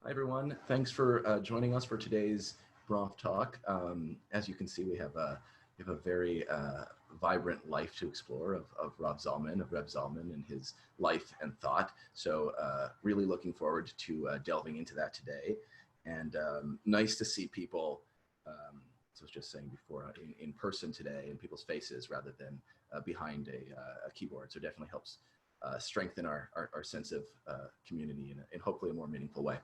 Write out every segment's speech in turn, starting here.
Hi, everyone. Thanks for joining us for today's Bronf Talk. As you can see, we have a very vibrant life to explore of Rav Zalman, and his life and thought. So really looking forward to delving into that today. And nice to see people, so I was just saying before, in person today, in people's faces rather than behind a keyboard. So it definitely helps strengthen our sense of community in hopefully a more meaningful way.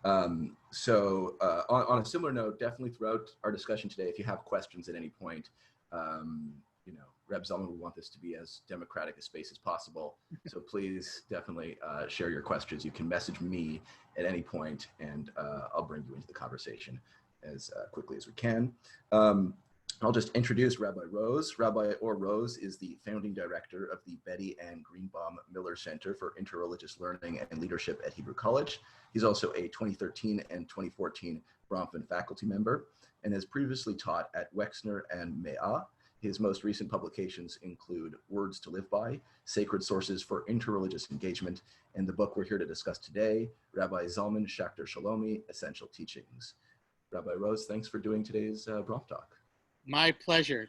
On a similar note, definitely throughout our discussion today, if you have questions at any point, Reb Zalman would want this to be as democratic a space as possible. So please definitely share your questions. You can message me at any point and I'll bring you into the conversation as quickly as we can. I'll just introduce Rabbi Rose. Rabbi Or Rose is the founding director of the Betty and Greenbaum Miller Center for Interreligious Learning and Leadership at Hebrew College. He's also a 2013 and 2014 Bronfman faculty member and has previously taught at Wexner and Mea. His most recent publications include Words to Live By, Sacred Sources for Interreligious Engagement, and the book we're here to discuss today, Rabbi Zalman Schachter-Shalomi, Essential Teachings. Rabbi Rose, thanks for doing today's Bronf Talk. My pleasure.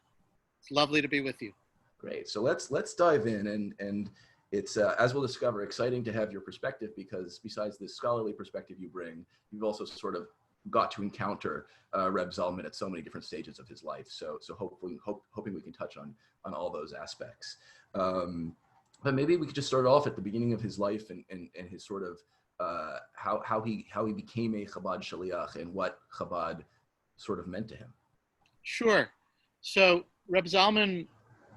It's lovely to be with you. Great. So let's dive in, and it's as we'll discover, exciting to have your perspective, because besides this scholarly perspective you bring, you've also sort of got to encounter Reb Zalman at so many different stages of his life. So hoping we can touch on all those aspects. But maybe we could just start off at the beginning of his life and his sort of how he became a Chabad shaliach and what Chabad sort of meant to him. Sure. So Reb Zalman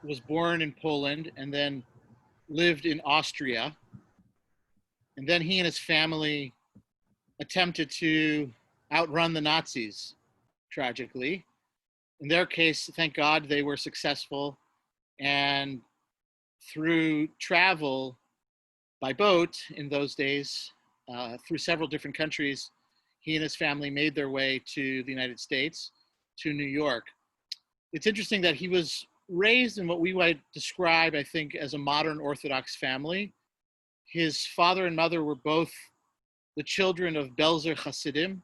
was born in Poland and then lived in Austria. And then he and his family attempted to outrun the Nazis, tragically. In their case, thank God, they were successful. And through travel by boat in those days, through several different countries, he and his family made their way to the United States, to New York. It's interesting that he was raised in what we might describe, I think, as a modern Orthodox family. His father and mother were both the children of Belzer Hasidim,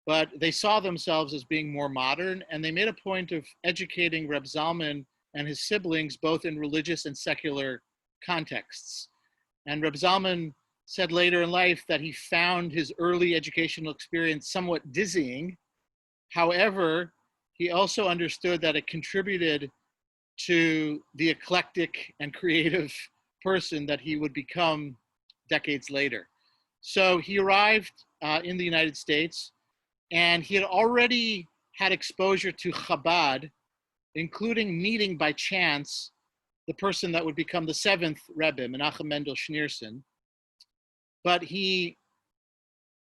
but they saw themselves as being more modern, and they made a point of educating Reb Zalman and his siblings both in religious and secular contexts. And Reb Zalman said later in life that he found his early educational experience somewhat dizzying. However, he also understood that it contributed to the eclectic and creative person that he would become decades later. So he arrived in the United States, and he had already had exposure to Chabad, including meeting by chance the person that would become the seventh Rebbe, Menachem Mendel Schneerson. But he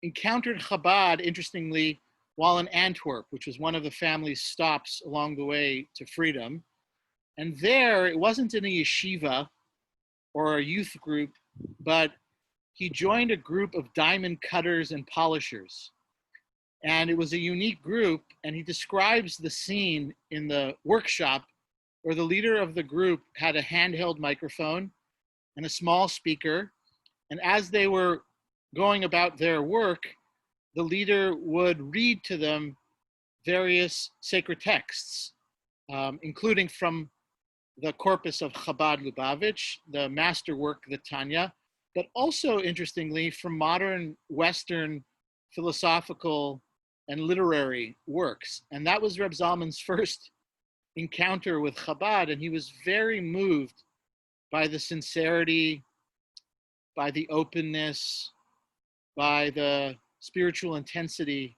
encountered Chabad, interestingly, while in Antwerp, which was one of the family's stops along the way to freedom. And there, it wasn't in a yeshiva or a youth group, but he joined a group of diamond cutters and polishers. And it was a unique group, and he describes the scene in the workshop where the leader of the group had a handheld microphone and a small speaker. And as they were going about their work, the leader would read to them various sacred texts, including from the corpus of Chabad Lubavitch, the masterwork, the Tanya, but also, interestingly, from modern Western philosophical and literary works. And that was Reb Zalman's first encounter with Chabad, and he was very moved by the sincerity, by the openness, by the spiritual intensity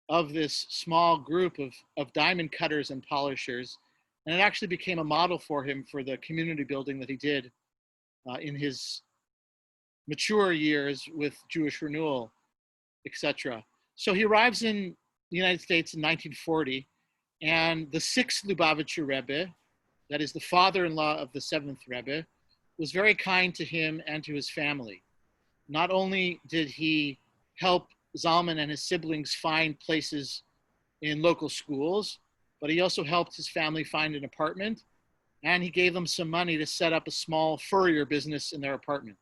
of this small group of diamond cutters and polishers. And it actually became a model for him for the community building that he did in his mature years with Jewish Renewal, etc. So he arrives in the United States in 1940, and the sixth Lubavitcher Rebbe, that is the father-in-law of the seventh Rebbe, was very kind to him and to his family. Not only did he help Zalman and his siblings find places in local schools, but he also helped his family find an apartment, and he gave them some money to set up a small furrier business in their apartment.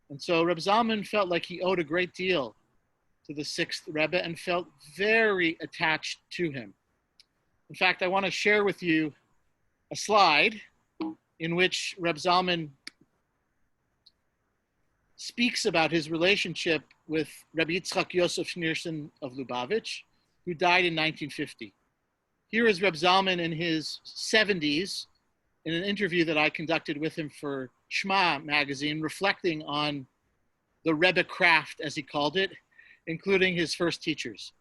And so Reb Zalman felt like he owed a great deal to the sixth Rebbe and felt very attached to him. In fact, I want to share with you a slide in which Rav Zalman speaks about his relationship with Rabbi Yitzchak Yosef Schneerson of Lubavitch, who died in 1950. Here is Rav Zalman in his 70s in an interview that I conducted with him for Shema magazine, reflecting on the Rebbe craft, as he called it, including his first teachers.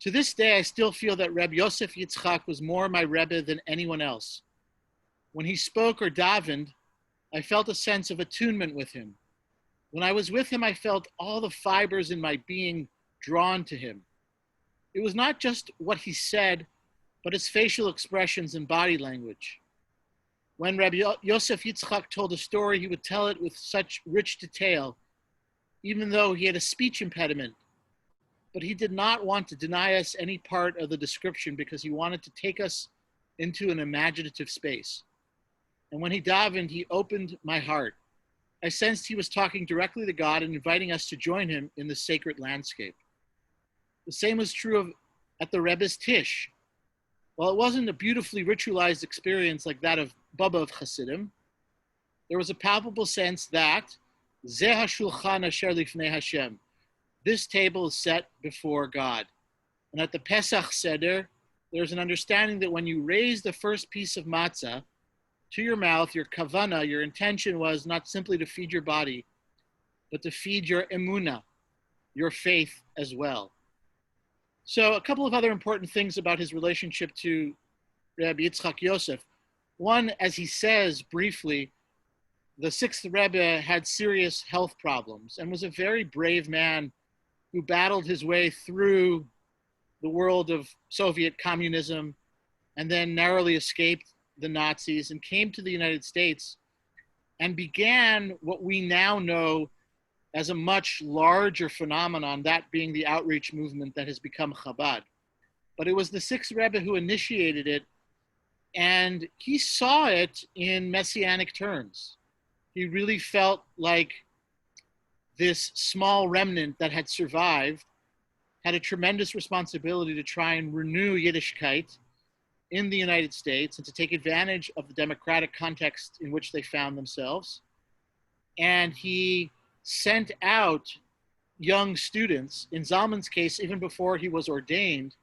To this day, I still feel that Reb Yosef Yitzchak was more my Rebbe than anyone else. When he spoke or davened, I felt a sense of attunement with him. When I was with him, I felt all the fibers in my being drawn to him. It was not just what he said, but his facial expressions and body language. When Rabbi Yosef Yitzchak told a story, he would tell it with such rich detail, even though he had a speech impediment. But he did not want to deny us any part of the description because he wanted to take us into an imaginative space. And when he davened, he opened my heart. I sensed he was talking directly to God and inviting us to join him in the sacred landscape. The same was true at the Rebbe's Tish. While it wasn't a beautifully ritualized experience like that of Baba of Hasidim, there was a palpable sense that Zeh HaShulchan Asher Lifnei Hashem, this table is set before God. And at the Pesach Seder, there's an understanding that when you raise the first piece of matzah to your mouth, your kavana, your intention was not simply to feed your body, but to feed your emunah, your faith as well. So a couple of other important things about his relationship to Rabbi Yitzchak Yosef. One, as he says briefly, the sixth Rebbe had serious health problems and was a very brave man who battled his way through the world of Soviet communism and then narrowly escaped the Nazis and came to the United States and began what we now know as a much larger phenomenon, that being the outreach movement that has become Chabad. But it was the sixth Rebbe who initiated it, and he saw it in messianic terms. He really felt like this small remnant that had survived had a tremendous responsibility to try and renew Yiddishkeit in the United States and to take advantage of the democratic context in which they found themselves. And he sent out young students, in Zalman's case, even before he was ordained,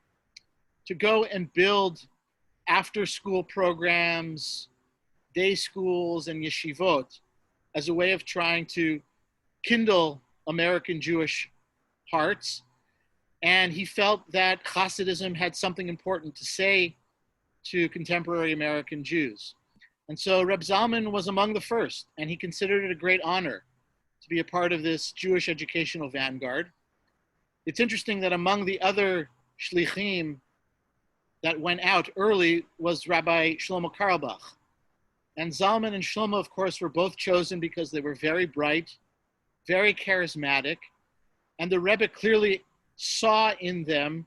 to go and build after-school programs, day schools, and yeshivot as a way of trying to kindle American Jewish hearts. And he felt that Hasidism had something important to say to contemporary American Jews. And so Reb Zalman was among the first, and he considered it a great honor to be a part of this Jewish educational vanguard. It's interesting that among the other shlichim that went out early was Rabbi Shlomo Carlebach. And Zalman and Shlomo, of course, were both chosen because they were very bright, very charismatic, and the Rebbe clearly saw in them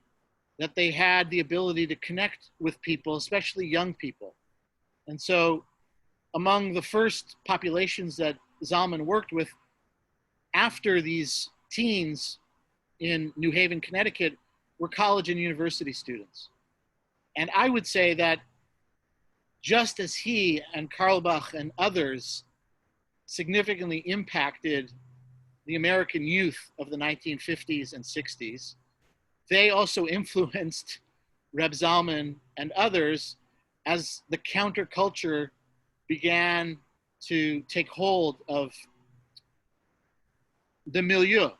that they had the ability to connect with people, especially young people. And so among the first populations that Zalman worked with after these teens in New Haven, Connecticut, were college and university students. And I would say that just as he and Carlebach and others significantly impacted the American youth of the 1950s and 60s, they also influenced Reb Zalman and others as the counterculture began to take hold of the milieu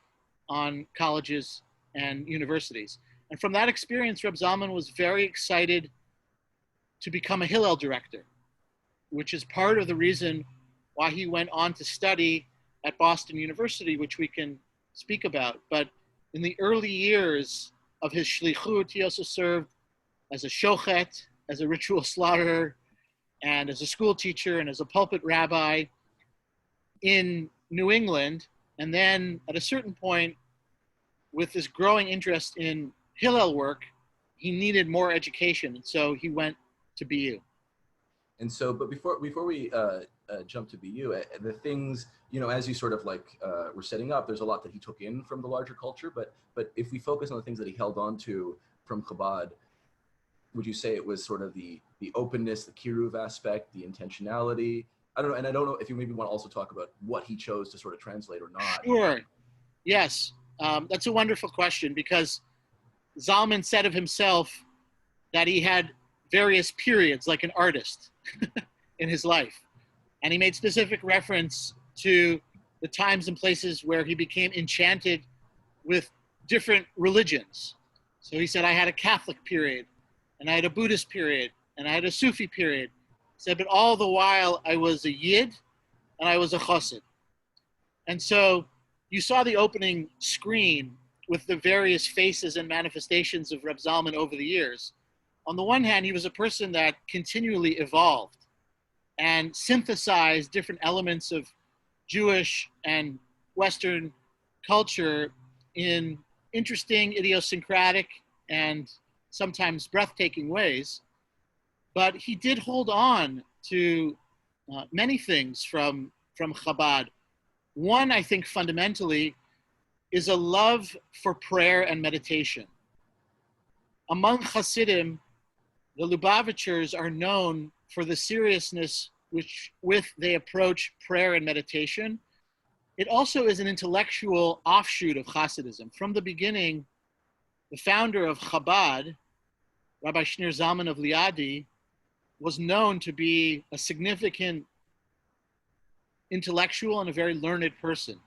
on colleges and universities. And from that experience, Reb Zalman was very excited to become a Hillel director, which is part of the reason why he went on to study at Boston University, which we can speak about. But in the early years of his shlichut, he also served as a shochet, as a ritual slaughterer, and as a school teacher, and as a pulpit rabbi in New England. And then at a certain point, with this growing interest in Hillel work, he needed more education. And so he went to BU. And so, but before we jump to BU, the things, as you sort of like were setting up, there's a lot that he took in from the larger culture, but if we focus on the things that he held on to from Chabad, would you say it was sort of the openness, the kiruv aspect, the intentionality? I don't know, and I don't know if you maybe want to also talk about what he chose to sort of translate or not. Sure. Yes. That's a wonderful question, because Zalman said of himself that he had various periods like an artist in his life. And he made specific reference to the times and places where he became enchanted with different religions. So he said, I had a Catholic period, and I had a Buddhist period, and I had a Sufi period. He said, but all the while I was a Yid and I was a Chassid. And so you saw the opening screen with the various faces and manifestations of Rav Zalman over the years. On the one hand, he was a person that continually evolved and synthesized different elements of Jewish and Western culture in interesting, idiosyncratic, and sometimes breathtaking ways. But he did hold on to many things from Chabad. One, I think, fundamentally, is a love for prayer and meditation. Among Hasidim, the Lubavitchers are known for the seriousness with they approach prayer and meditation. It also is an intellectual offshoot of Hasidism. From the beginning, the founder of Chabad, Rabbi Shneur Zalman of Liadi, was known to be a significant intellectual and a very learned person.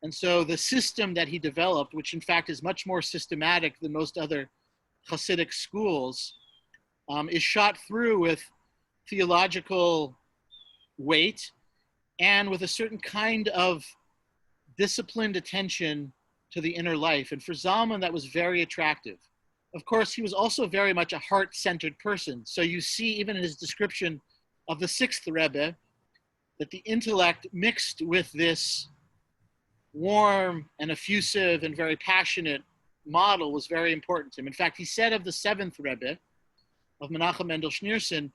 And so the system that he developed, which in fact is much more systematic than most other Hasidic schools, is shot through with theological weight and with a certain kind of disciplined attention to the inner life. And for Zalman, that was very attractive. Of course, he was also very much a heart-centered person. So you see, even in his description of the sixth Rebbe, that the intellect mixed with this warm and effusive and very passionate model was very important to him. In fact, he said of the seventh Rebbe, of Menachem Mendel Schneerson,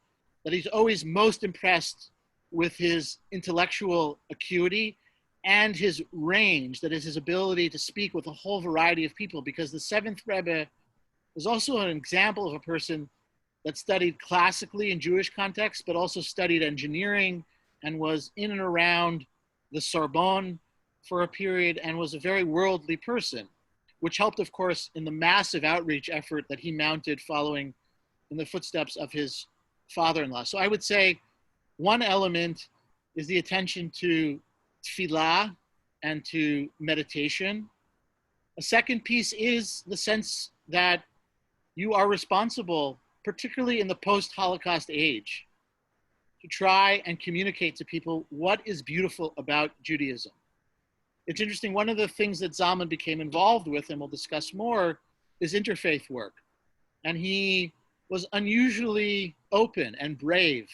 that he's always most impressed with his intellectual acuity and his range, that is his ability to speak with a whole variety of people, because the seventh Rebbe was also an example of a person that studied classically in Jewish context, but also studied engineering and was in and around the Sorbonne for a period and was a very worldly person, which helped, of course, in the massive outreach effort that he mounted following in the footsteps of his father-in-law. So I would say one element is the attention to tefillah and to meditation. A second piece is the sense that you are responsible, particularly in the post-Holocaust age, to try and communicate to people what is beautiful about Judaism. It's interesting, one of the things that Zalman became involved with, and we'll discuss more, is interfaith work. And he was unusually open and brave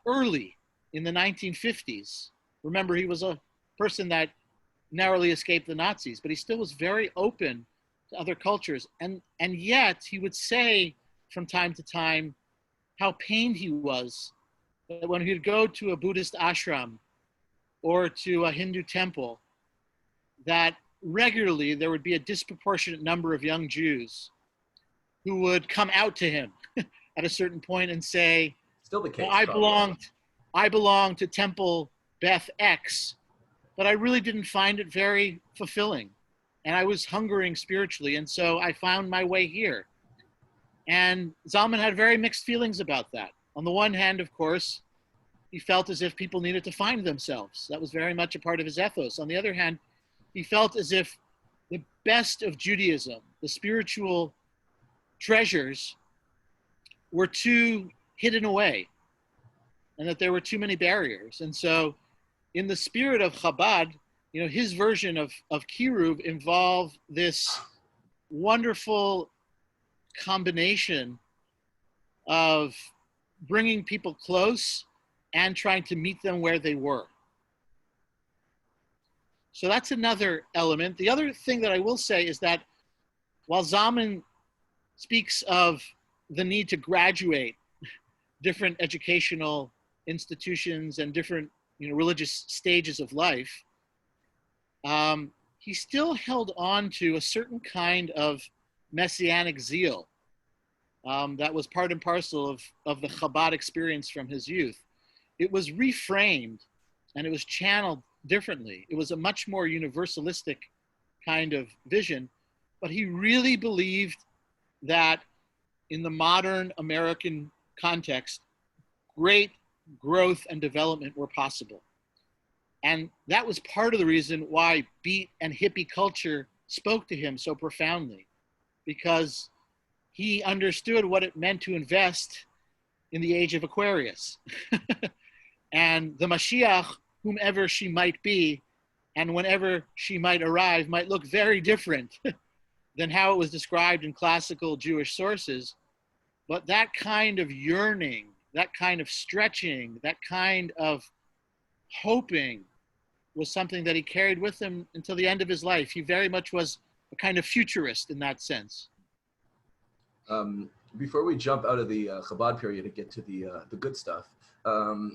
early in the 1950s. Remember, he was a person that narrowly escaped the Nazis, but he still was very open to other cultures. And yet he would say from time to time how pained he was that when he would go to a Buddhist ashram or to a Hindu temple, that regularly there would be a disproportionate number of young Jews who would come out to him at a certain point and say, still the case, well, I belong to Temple Beth X, but I really didn't find it very fulfilling. And I was hungering spiritually, and so I found my way here. And Zalman had very mixed feelings about that. On the one hand, of course, he felt as if people needed to find themselves. That was very much a part of his ethos. On the other hand, he felt as if the best of Judaism, the spiritual treasures, were too hidden away, and that there were too many barriers. And so in the spirit of Chabad, his version of Kiruv involved this wonderful combination of bringing people close and trying to meet them where they were. So that's another element. The other thing that I will say is that while Zalman speaks of the need to graduate different educational institutions and different, religious stages of life, he still held on to a certain kind of messianic zeal that was part and parcel of the Chabad experience from his youth. It was reframed and it was channeled differently. It was a much more universalistic kind of vision, but he really believed that in the modern American context, great growth and development were possible. And that was part of the reason why beat and hippie culture spoke to him so profoundly, because he understood what it meant to invest in the age of Aquarius. And the Mashiach, whomever she might be, and whenever she might arrive, might look very different than how it was described in classical Jewish sources. But that kind of yearning, that kind of stretching, that kind of hoping was something that he carried with him until the end of his life. He very much was a kind of futurist in that sense. Before we jump out of the Chabad period and get to the good stuff, I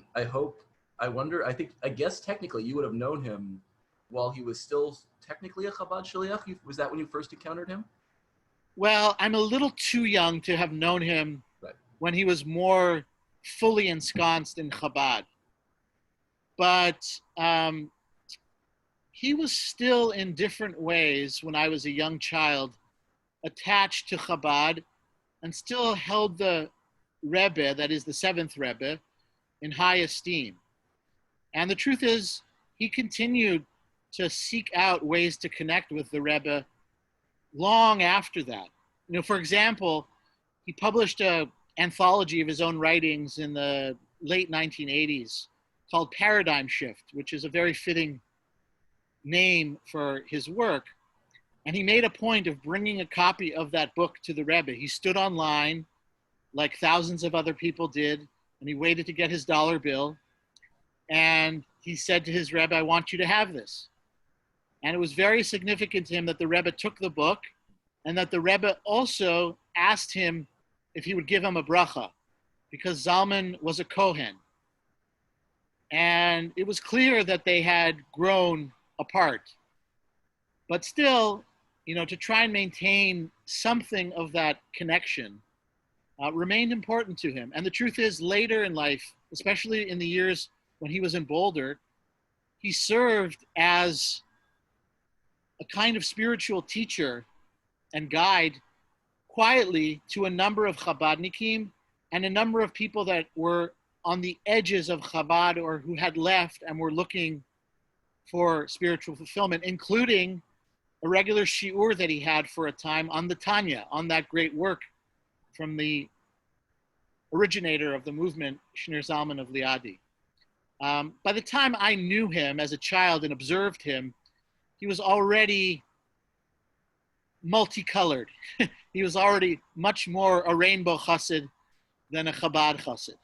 guess technically you would have known him while he was still technically a Chabad Shaliach. Was that when you first encountered him? Well, I'm a little too young to have known him when he was more fully ensconced in Chabad. But he was still in different ways when I was a young child attached to Chabad and still held the Rebbe, that is the seventh Rebbe, in high esteem. And the truth is, he continued to seek out ways to connect with the Rebbe long after that. For example, he published an anthology of his own writings in the late 1980s called Paradigm Shift, which is a very fitting name for his work. And he made a point of bringing a copy of that book to the Rebbe. He stood online, like thousands of other people did, and he waited to get his dollar bill. And he said to his Rebbe, "I want you to have this." And it was very significant to him that the Rebbe took the book and that the Rebbe also asked him if he would give him a bracha, because Zalman was a Kohen. And it was clear that they had grown apart. But still, to try and maintain something of that connection remained important to him. And the truth is, later in life, especially in the years when he was in Boulder, he served as a kind of spiritual teacher and guide quietly to a number of Chabadnikim and a number of people that were on the edges of Chabad or who had left and were looking for spiritual fulfillment, including a regular shiur that he had for a time on the Tanya, on that great work from the originator of the movement, Shneur Zalman of Liadi. By the time I knew him as a child and observed him, he was already multicolored. He was already much more a rainbow chassid than a Chabad chassid.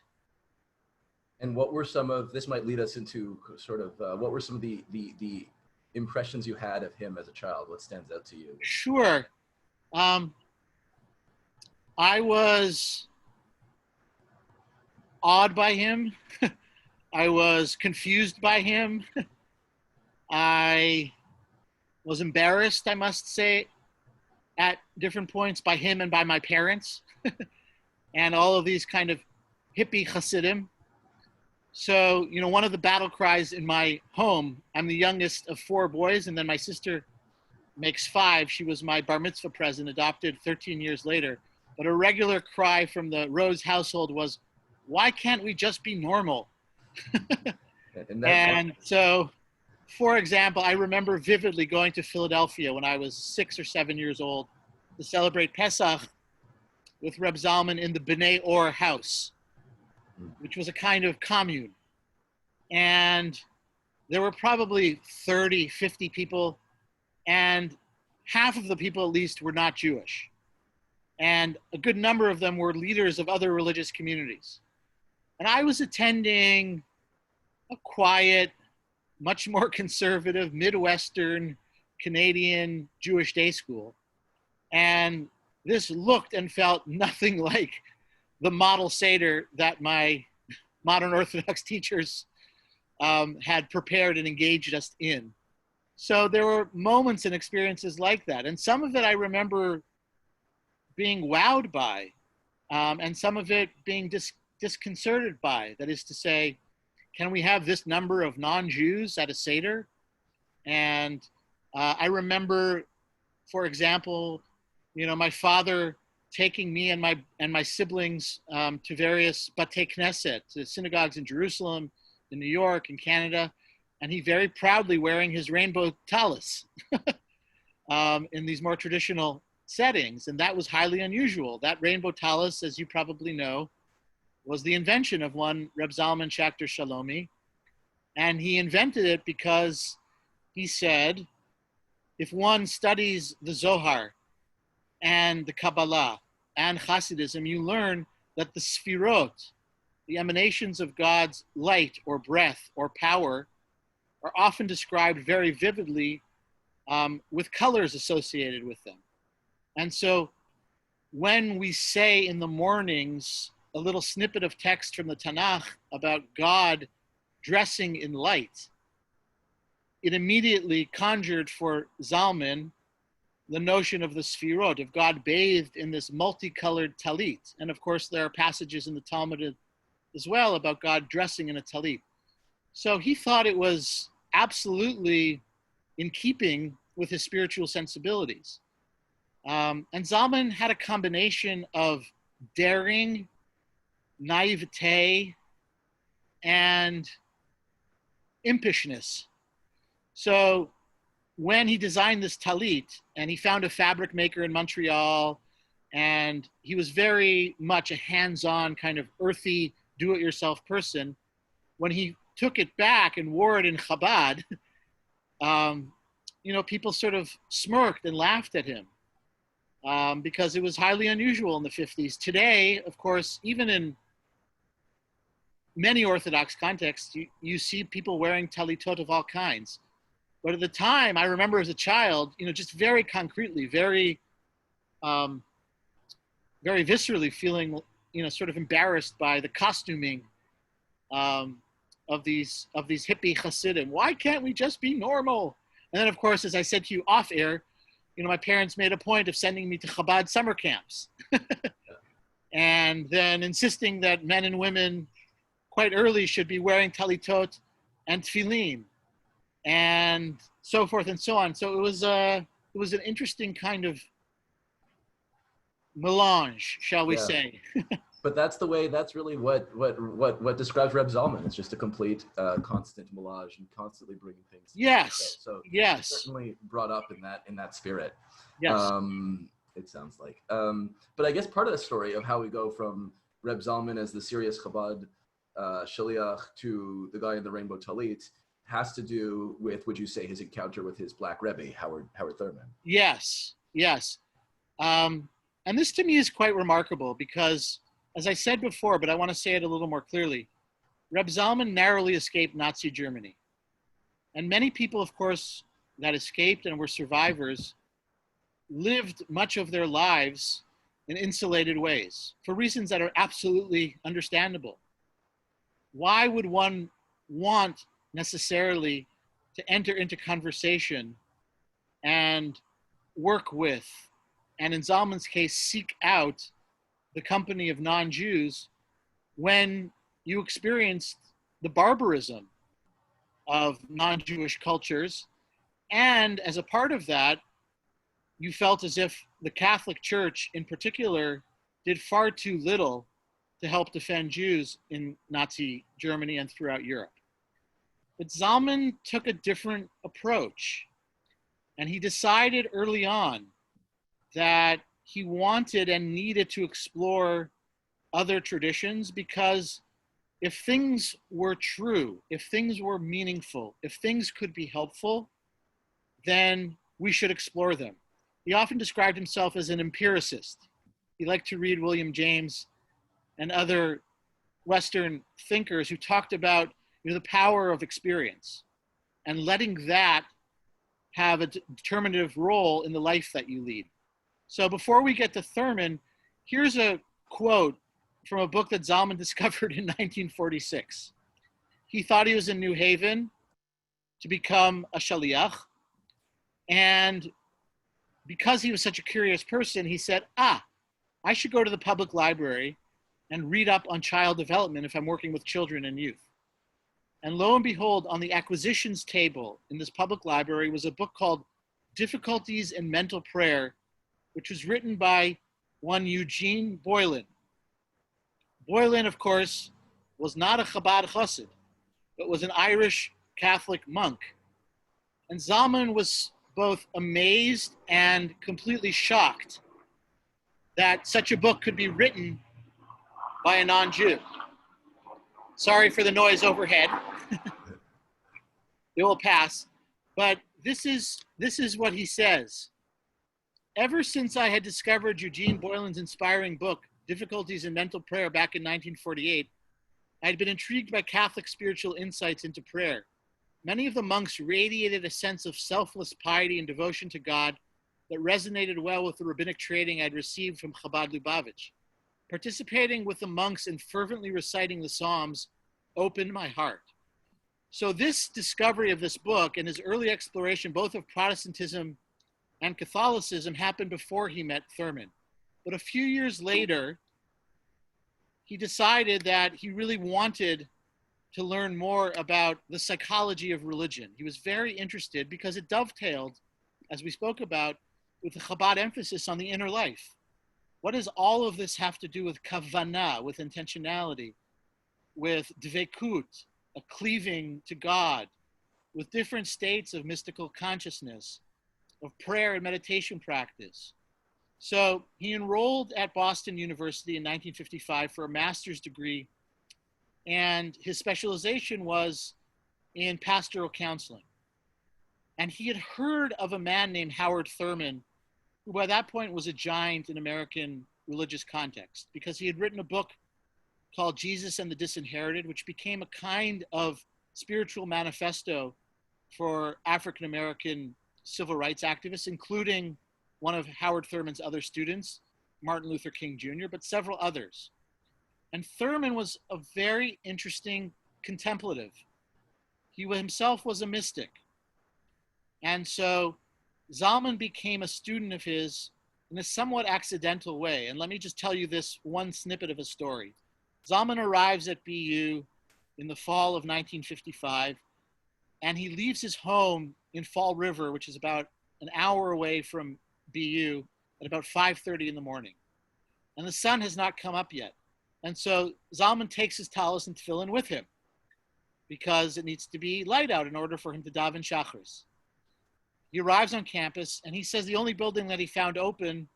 And what were some of, this might lead us into sort of, what were some of the impressions you had of him as a child? What stands out to you? Sure. I was awed by him. I was confused by him. I was embarrassed, I must say, at different points by him and by my parents and all of these kind of hippie chassidim. So, one of the battle cries in my home, I'm the youngest of 4 boys, and then my sister makes 5. She was my bar mitzvah present, adopted 13 years later. But a regular cry from the Rose household was, "Why can't we just be normal?" And so, for example, I remember vividly going to Philadelphia when I was 6 or 7 years old to celebrate Pesach with Rav Zalman in the Bnei Or house, which was a kind of commune. And there were probably 30, 50 people, and half of the people at least were not Jewish. And a good number of them were leaders of other religious communities. And I was attending a quiet, much more conservative, Midwestern, Canadian Jewish day school. And this looked and felt nothing like the model Seder that my modern Orthodox teachers had prepared and engaged us in. So there were moments and experiences like that. And some of it I remember being wowed by, and some of it being disconcerted by. That is to say, can we have this number of non-Jews at a Seder? And I remember, for example, my father taking me and my siblings to various Batei Knesset, to synagogues in Jerusalem, in New York, in Canada, and he very proudly wearing his rainbow talis in these more traditional settings, and that was highly unusual. That rainbow talis, as you probably know, was the invention of one Rabbi Zalman Schachter-Shalomi, and he invented it because he said, if one studies the Zohar and the Kabbalah and Hasidism, you learn that the Sfirot, the emanations of God's light or breath or power, are often described very vividly with colors associated with them. And so when we say in the mornings a little snippet of text from the Tanakh about God dressing in light, it immediately conjured for Zalman the notion of the Sfirot, of God bathed in this multicolored talit. And of course, there are passages in the Talmud as well about God dressing in a talit. So he thought it was absolutely in keeping with his spiritual sensibilities. And Zalman had a combination of daring, naivete, and impishness. So when he designed this talit, and he found a fabric maker in Montreal, and he was very much a hands-on kind of earthy, do-it-yourself person, when he took it back and wore it in Chabad, people sort of smirked and laughed at him because it was highly unusual in the 50s. Today, of course, even in many Orthodox contexts, you see people wearing talitot of all kinds. But at the time, I remember as a child, just very concretely, very viscerally feeling, sort of embarrassed by the costuming of these hippie Hasidim. Why can't we just be normal? And then, of course, as I said to you off air, my parents made a point of sending me to Chabad summer camps, and then insisting that men and women quite early should be wearing talitot and tefillin, and so forth and so on. So it was an interesting kind of melange, shall we say. But that's really what describes Reb Zalman. It's just a complete constant melange and constantly bringing things. Yes. So yes. Certainly brought up in that spirit. Yes. It sounds like. But I guess part of the story of how we go from Reb Zalman as the serious Chabad shaliach to the guy in the rainbow talit has to do with, would you say, his encounter with his black Rebbe, Howard Thurman? Yes. And this to me is quite remarkable because, as I said before, but I want to say it a little more clearly, Reb Zalman narrowly escaped Nazi Germany. And many people, of course, that escaped and were survivors lived much of their lives in insulated ways for reasons that are absolutely understandable. Why would one want necessarily to enter into conversation and work with, and in Zalman's case, seek out the company of non-Jews when you experienced the barbarism of non-Jewish cultures? And as a part of that, you felt as if the Catholic Church in particular did far too little to help defend Jews in Nazi Germany and throughout Europe. But Zalman took a different approach, and he decided early on that he wanted and needed to explore other traditions, because if things were true, if things were meaningful, if things could be helpful, then we should explore them. He often described himself as an empiricist. He liked to read William James and other Western thinkers who talked about the power of experience and letting that have a determinative role in the life that you lead. So before we get to Thurman, here's a quote from a book that Zalman discovered in 1946. He thought he was in New Haven to become a shaliach. And because he was such a curious person, he said, I should go to the public library and read up on child development if I'm working with children and youth. And lo and behold, on the acquisitions table in this public library was a book called Difficulties in Mental Prayer, which was written by one Eugene Boylan. Boylan, of course, was not a Chabad chassid, but was an Irish Catholic monk. And Zalman was both amazed and completely shocked that such a book could be written by a non-Jew. Sorry for the noise overhead. It will pass. But this is what he says. Ever since I had discovered Eugene Boylan's inspiring book, Difficulties in Mental Prayer, back in 1948, I had been intrigued by Catholic spiritual insights into prayer. Many of the monks radiated a sense of selfless piety and devotion to God that resonated well with the rabbinic training I'd received from Chabad Lubavitch. Participating with the monks in fervently reciting the Psalms opened my heart. So this discovery of this book and his early exploration both of Protestantism and Catholicism happened before he met Thurman. But a few years later, he decided that he really wanted to learn more about the psychology of religion. He was very interested because it dovetailed, as we spoke about, with the Chabad emphasis on the inner life. What does all of this have to do with kavanah, with intentionality, with dvekut, a cleaving to God, with different states of mystical consciousness, of prayer and meditation practice? So he enrolled at Boston University in 1955 for a master's degree, and his specialization was in pastoral counseling. And he had heard of a man named Howard Thurman, who by that point was a giant in American religious context, because he had written a book called Jesus and the Disinherited, which became a kind of spiritual manifesto for African American civil rights activists, including one of Howard Thurman's other students, Martin Luther King Jr., but several others. And Thurman was a very interesting contemplative. He himself was a mystic. And so Zalman became a student of his in a somewhat accidental way. And let me just tell you this one snippet of a story. Zalman arrives at BU in the fall of 1955, and he leaves his home in Fall River, which is about an hour away from BU, at about 5:30 in the morning. And the sun has not come up yet. And so Zalman takes his talis and tefillin with him because it needs to be light out in order for him to daven shachris. He arrives on campus, and he says the only building that he found open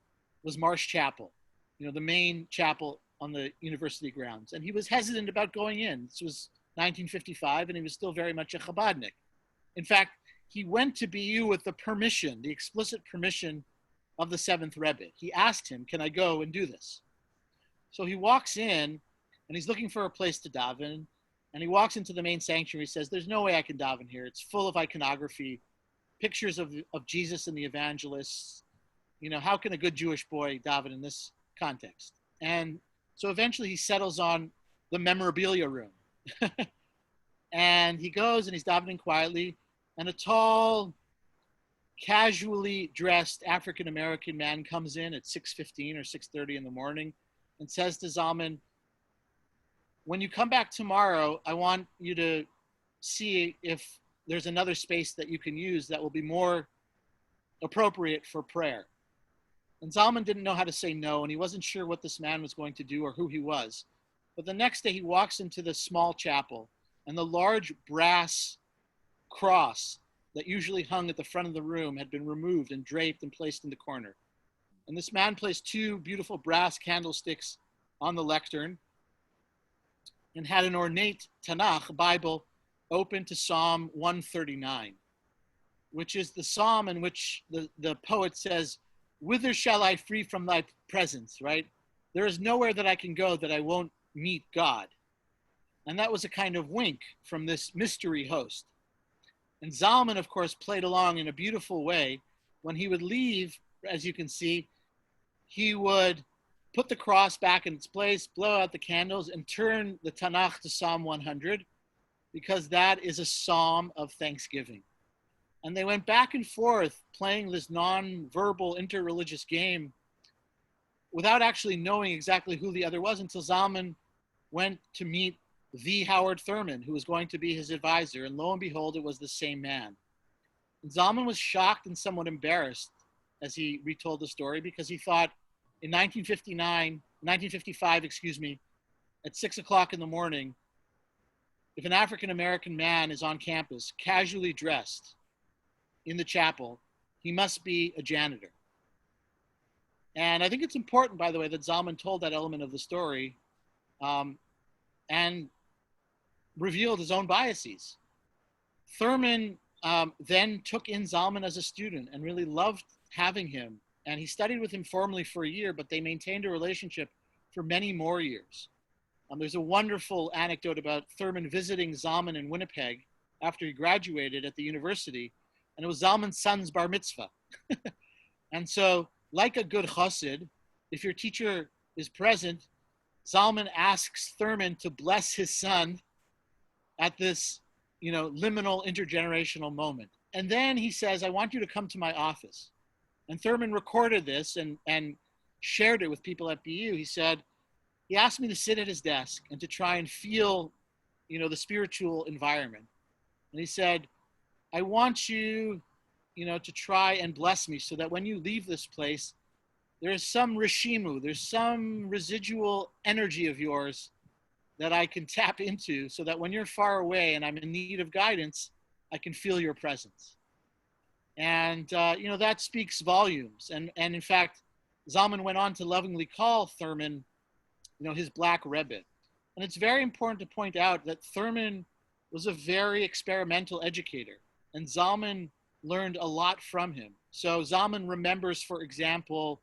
was Marsh Chapel, the main chapel on the university grounds. And he was hesitant about going in. This was 1955, and he was still very much a Chabadnik. In fact, he went to BU with the permission, the explicit permission of the seventh Rebbe. He asked him, can I go and do this? So he walks in, and he's looking for a place to daven, and he walks into the main sanctuary. He says, there's no way I can daven here. It's full of iconography, pictures of Jesus and the evangelists. How can a good Jewish boy daven in this context? And so eventually he settles on the memorabilia room. And he goes and he's davening quietly, and a tall, casually dressed African-American man comes in at 6:15 or 6:30 in the morning and says to Zalman, when you come back tomorrow, I want you to see if there's another space that you can use that will be more appropriate for prayer. And Zalman didn't know how to say no, and he wasn't sure what this man was going to do or who he was. But the next day he walks into the small chapel, and the large brass cross that usually hung at the front of the room had been removed and draped and placed in the corner. And this man placed two beautiful brass candlesticks on the lectern and had an ornate Tanakh Bible open to Psalm 139, which is the psalm in which the poet says, whither shall I flee from thy presence, right? There is nowhere that I can go that I won't meet God. And that was a kind of wink from this mystery host. And Zalman, of course, played along in a beautiful way. When he would leave, as you can see, he would put the cross back in its place, blow out the candles, and turn the Tanakh to Psalm 100, because that is a psalm of thanksgiving. And they went back and forth playing this non-verbal interreligious game without actually knowing exactly who the other was, until Zalman went to meet the Howard Thurman, who was going to be his advisor. And lo and behold, it was the same man. And Zalman was shocked and somewhat embarrassed as he retold the story, because he thought in 1955, at 6 o'clock in the morning, if an African-American man is on campus casually dressed in the chapel, he must be a janitor. And I think it's important, by the way, that Zalman told that element of the story and revealed his own biases. Thurman then took in Zalman as a student and really loved having him. And he studied with him formally for a year, but they maintained a relationship for many more years. There's a wonderful anecdote about Thurman visiting Zalman in Winnipeg after he graduated at the university, and it was Zalman's son's bar mitzvah. And so, like a good chassid, if your teacher is present, Zalman asks Thurman to bless his son at this, liminal intergenerational moment. And then he says, I want you to come to my office. And Thurman recorded this and shared it with people at BU. He said, he asked me to sit at his desk and to try and feel, the spiritual environment. And he said, I want you, to try and bless me so that when you leave this place, there's some rishimu, there's some residual energy of yours that I can tap into, so that when you're far away and I'm in need of guidance, I can feel your presence. And, that speaks volumes. And in fact, Zalman went on to lovingly call Thurman, his black Rebbe. And it's very important to point out that Thurman was a very experimental educator, and Zalman learned a lot from him. So Zalman remembers, for example,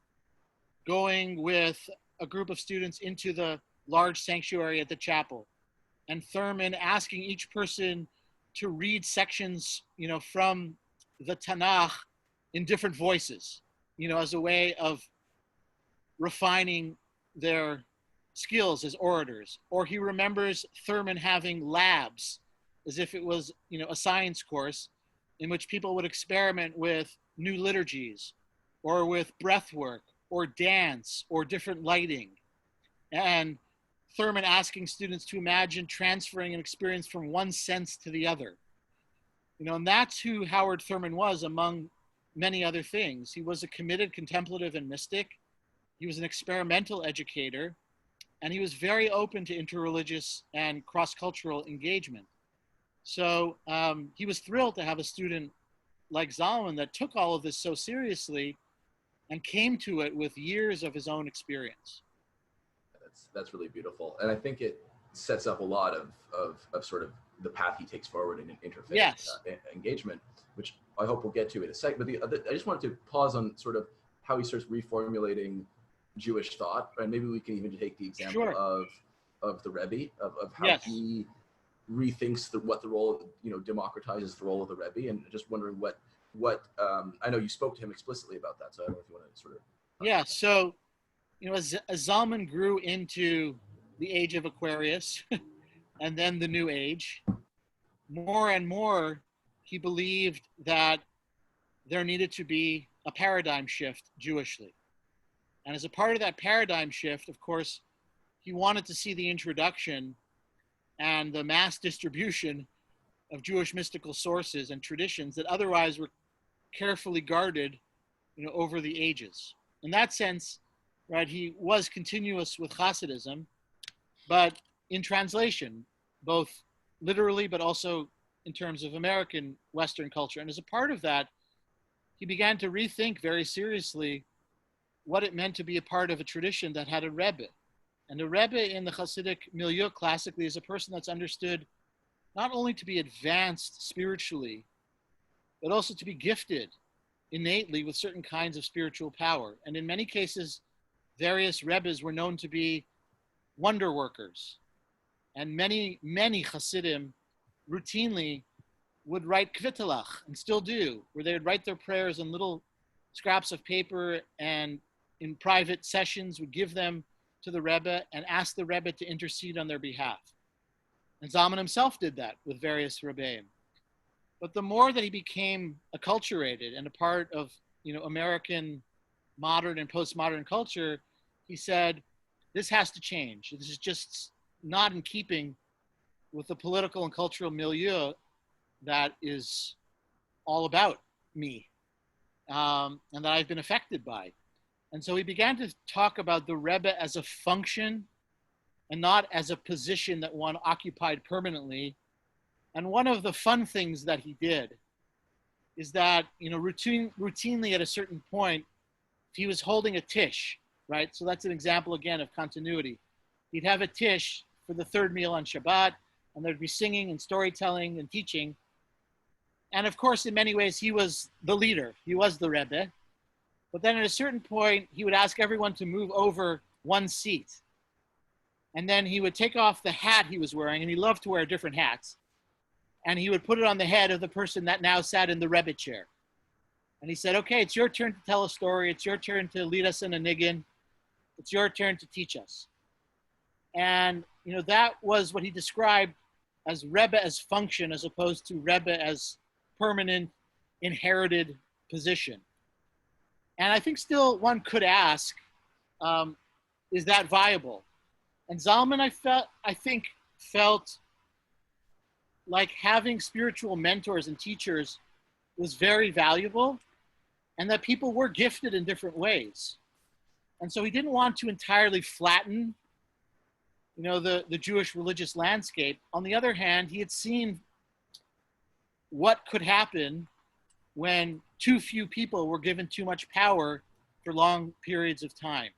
going with a group of students into the large sanctuary at the chapel, and Thurman asking each person to read sections, from the Tanakh in different voices, as a way of refining their skills as orators. Or he remembers Thurman having labs, as if it was, a science course, in which people would experiment with new liturgies, or with breath work, or dance, or different lighting. And Thurman asking students to imagine transferring an experience from one sense to the other. And that's who Howard Thurman was, among many other things. He was a committed contemplative and mystic. He was an experimental educator, and he was very open to interreligious and cross-cultural engagement. So he was thrilled to have a student like Zalman that took all of this so seriously and came to it with years of his own experience. That's really beautiful. And I think it sets up a lot of sort of the path he takes forward in interfaith engagement, which I hope we'll get to in a sec. But I just wanted to pause on sort of how he starts reformulating Jewish thought, and maybe we can even take the example of the Rebbe, of how he rethinks what the role of, democratizes the role of the Rebbe, and just wondering what I know you spoke to him explicitly about that, so I don't know if you want to sort of. So, as Zalman grew into the age of Aquarius and then the New Age, more and more he believed that there needed to be a paradigm shift Jewishly. And as a part of that paradigm shift, of course, he wanted to see the introduction and the mass distribution of Jewish mystical sources and traditions that otherwise were carefully guarded, over the ages. In that sense, right, he was continuous with Hasidism, but in translation, both literally, but also in terms of American Western culture. And as a part of that, he began to rethink very seriously what it meant to be a part of a tradition that had a Rebbe. And a Rebbe in the Hasidic milieu classically is a person that's understood not only to be advanced spiritually, but also to be gifted innately with certain kinds of spiritual power. And in many cases, various Rebbes were known to be wonder workers. And many Hasidim routinely would write kvittelach, and still do, where they would write their prayers on little scraps of paper, and in private sessions would give them to the Rebbe and asked the Rebbe to intercede on their behalf. And Zalman himself did that with various Rebbeim. But the more that he became acculturated and a part of, American modern and postmodern culture, he said, this has to change. This is just not in keeping with the political and cultural milieu that is all about me, and that I've been affected by. And so he began to talk about the Rebbe as a function and not as a position that one occupied permanently. And one of the fun things that he did is that, routinely at a certain point, he was holding a tish, right? So that's an example, again, of continuity. He'd have a tish for the third meal on Shabbat, and there'd be singing and storytelling and teaching. And of course, in many ways, he was the leader. He was the Rebbe. But then at a certain point, he would ask everyone to move over one seat. And then he would take off the hat he was wearing, and he loved to wear different hats. And he would put it on the head of the person that now sat in the Rebbe chair. And he said, okay, it's your turn to tell a story. It's your turn to lead us in a niggin. It's your turn to teach us. And, that was what he described as Rebbe as function, as opposed to Rebbe as permanent, inherited position. And I think still one could ask, is that viable? And Zalman, I think, felt like having spiritual mentors and teachers was very valuable, and that people were gifted in different ways. And so he didn't want to entirely flatten, the Jewish religious landscape. On the other hand, he had seen what could happen when too few people were given too much power for long periods of time.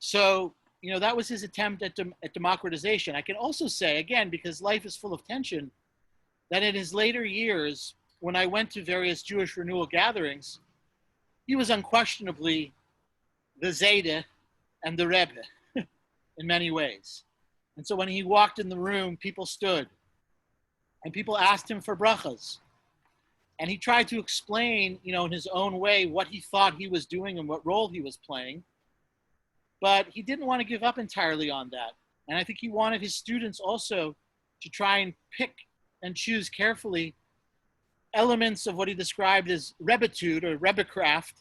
So that was his attempt at democratization. I can also say, again, because life is full of tension, that in his later years, when I went to various Jewish renewal gatherings, he was unquestionably the Zayde and the Rebbe in many ways. And so when he walked in the room, people stood and people asked him for brachas. And he tried to explain, in his own way, what he thought he was doing and what role he was playing. But he didn't want to give up entirely on that. And I think he wanted his students also to try and pick and choose carefully elements of what he described as Rebbitude or Rebbecraft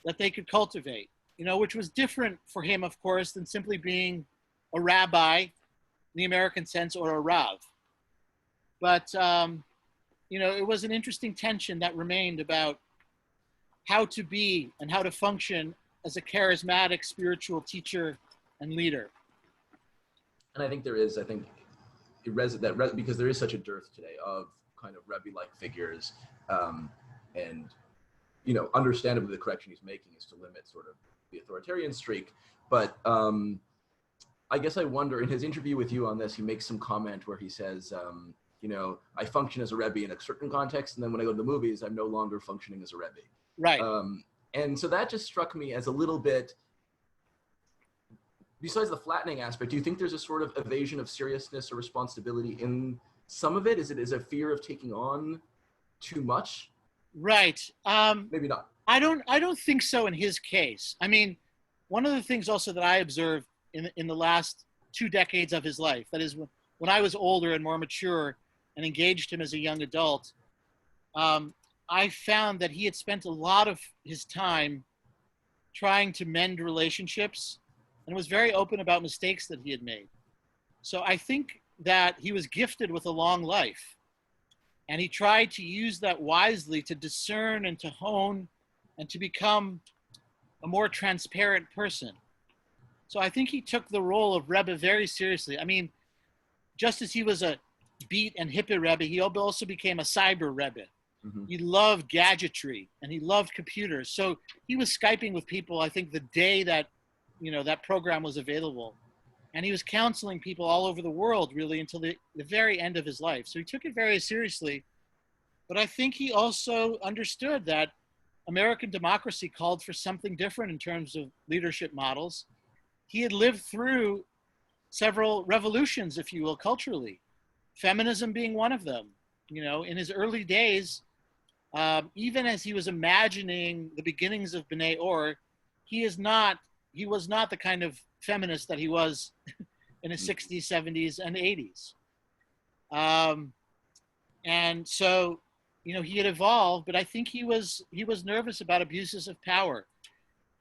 that they could cultivate, which was different for him, of course, than simply being a rabbi in the American sense or a Rav. But, it was an interesting tension that remained about how to be and how to function as a charismatic spiritual teacher and leader. And I think there is, because there is such a dearth today of kind of Rebbe-like figures, and, understandably the correction he's making is to limit sort of the authoritarian streak. But I guess I wonder, in his interview with you on this, he makes some comment where he says, I function as a Rebbe in a certain context, and then when I go to the movies, I'm no longer functioning as a Rebbe. Right. And so that just struck me as a little bit, besides the flattening aspect, do you think there's a sort of evasion of seriousness or responsibility in some of it? Is a fear of taking on too much? Right. Maybe not. I don't think so in his case. I mean, one of the things also that I observed in the last 2 decades of his life, that is when I was older and more mature and engaged him as a young adult, I found that he had spent a lot of his time trying to mend relationships and was very open about mistakes that he had made. So I think that he was gifted with a long life, and he tried to use that wisely to discern and to hone and to become a more transparent person. So I think he took the role of Rebbe very seriously. I mean, just as he was a beat and hippie Rebbe, he also became a cyber Rebbe. Mm-hmm. He loved gadgetry and he loved computers. So he was Skyping with people, I think, the day that, that program was available. And he was counseling people all over the world, really, until the very end of his life. So he took it very seriously. But I think he also understood that American democracy called for something different in terms of leadership models. He had lived through several revolutions, if you will, culturally, feminism being one of them. In his early days, even as he was imagining the beginnings of B'nai Or, he is not he was not the kind of feminist that he was in his 60s, 70s, and 80s. And so, he had evolved, but I think he was nervous about abuses of power.